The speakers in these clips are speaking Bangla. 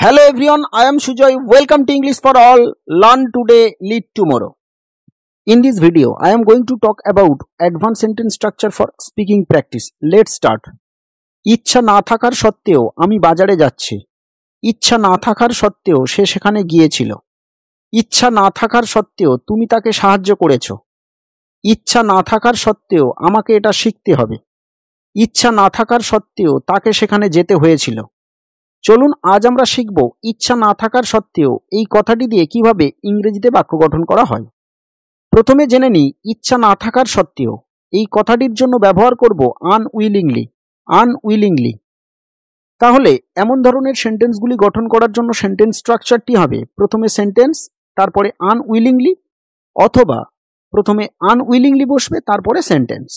Hello everyone, I am Sujoy. Welcome to English for All. Learn today, lead tomorrow. In this video, I am going to talk about advanced sentence structure for speaking practice. Let's start. ইচ্ছা না থাকার সত্ত্বেও আমি বাজারে যাচ্ছি। ইচ্ছা না থাকার সত্ত্বেও সে সেখানে গিয়েছিল। ইচ্ছা না থাকার সত্ত্বেও তুমি তাকে সাহায্য করেছো। ইচ্ছা না থাকার সত্ত্বেও আমাকে এটা শিখতে হবে। ইচ্ছা না থাকার সত্ত্বেও তাকে সেখানে যেতে হয়েছিল। চলুন আজ আমরা শিখব ইচ্ছা না থাকার সত্ত্বেও এই কথাটি দিয়ে কিভাবে ইংরেজিতে বাক্য গঠন করা হয়। প্রথমে জেনে নিই ইচ্ছা না থাকার সত্ত্বেও এই কথাটির জন্য ব্যবহার করব আনউইলিংলি। তাহলে এমন ধরনের সেন্টেন্সগুলি গঠন করার জন্য সেন্টেন্স স্ট্রাকচারটি হবে প্রথমে সেন্টেন্স, তারপরে আনউইলিংলি, অথবা প্রথমে আনউইলিংলি বসবে তারপরে সেন্টেন্স।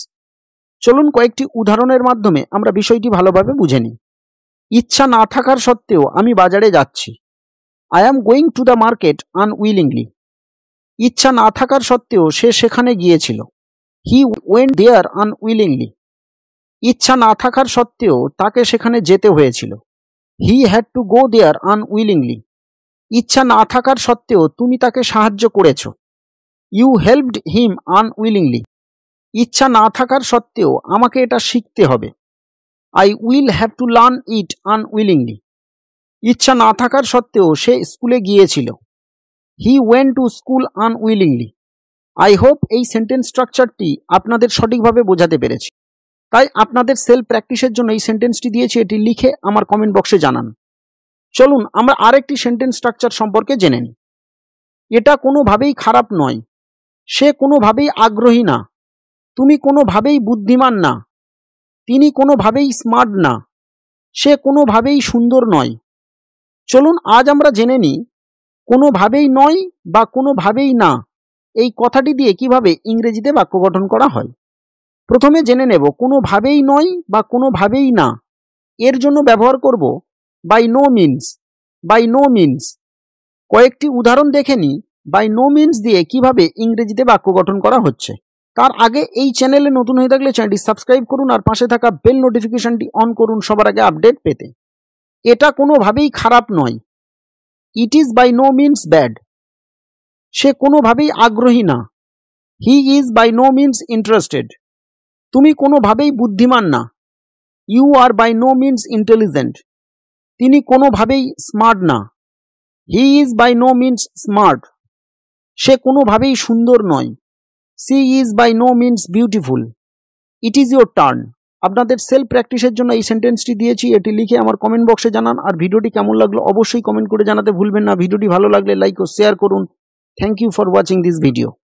চলুন কয়েকটি উদাহরণের মাধ্যমে আমরা বিষয়টি ভালোভাবে বুঝে নিই। ইচ্ছা না থাকার সত্ত্বেও আমি বাজারে যাচ্ছি। I am going to the market unwillingly. ইচ্ছা না থাকার সত্ত্বেও সে সেখানে গিয়েছিল। He went there unwillingly. ইচ্ছা না থাকার সত্ত্বেও তাকে সেখানে যেতে হয়েছিল। He had to go there unwillingly. ইচ্ছা না থাকার সত্ত্বেও তুমি তাকে সাহায্য করেছ। You helped him unwillingly. ইচ্ছা না থাকার সত্ত্বেও আমাকে এটা শিখতে হবে। I will have to learn it unwillingly. ইচ্ছা না থাকার সত্ত্বেও সে স্কুলে গিয়েছিল। He went to school unwillingly. I hope এই সেন্টেন্স স্ট্রাকচারটি আপনাদের সঠিকভাবে বোঝাতে পেরেছি। তাই আপনাদের সেলফ প্র্যাকটিসের জন্য এই সেন্টেন্সটি দিয়েছি, এটি লিখে আমার কমেন্ট বক্সে জানান। চলুন আমরা আরেকটি সেন্টেন্স স্ট্রাকচার সম্পর্কে জেনে নিই। এটা কোনোভাবেই খারাপ নয়। সে কোনোভাবেই আগ্রহী না। তুমি কোনোভাবেই বুদ্ধিমান না। তিনি কোনোভাবেই স্মার্ট না। সে কোনোভাবেই সুন্দর নয়। চলুন আজ আমরা জেনে নিই কোনোভাবেই নয় বা কোনোভাবেই না এই কথাটি দিয়ে কিভাবে ইংরেজিতে বাক্য গঠন করা হয়। প্রথমে জেনে নেব কোনোভাবেই নয় বা কোনোভাবেই না এর জন্য ব্যবহার করব বাই নো মিনস। কয়েকটি উদাহরণ দেখে নিই বাই নো মিনস দিয়ে কিভাবে ইংরেজিতে বাক্য গঠন করা হচ্ছে। তার আগে এই চ্যানেলে নতুন হয়ে থাকলে চ্যানেলটি সাবস্ক্রাইব করুন আর পাশে থাকা বেল নোটিফিকেশনটি অন করুন সবার আগে আপডেট পেতে। এটা কোনোভাবেই খারাপ নয়। It is by no means bad. সে কোনোভাবেই আগ্রহী না। He is by no means interested. তুমি কোনোভাবেই বুদ্ধিমান না। You are by no means intelligent. তিনি কোনোভাবেই স্মার্ট না। He is by no means smart. সে কোনোভাবেই সুন্দর নয়। She is by no means beautiful. It is your turn. আপনাদের সেলফ প্র্যাকটিসের জন্য এই সেন্টেন্সটি দিয়েছি, এটি লিখে আমার কমেন্ট বক্সে জানান। আর ভিডিওটি কেমন লাগলো অবশ্যই কমেন্ট করে জানাতে ভুলবেন না। ভিডিওটি ভালো লাগলে লাইক ও শেয়ার করুন। Thank you for watching this video.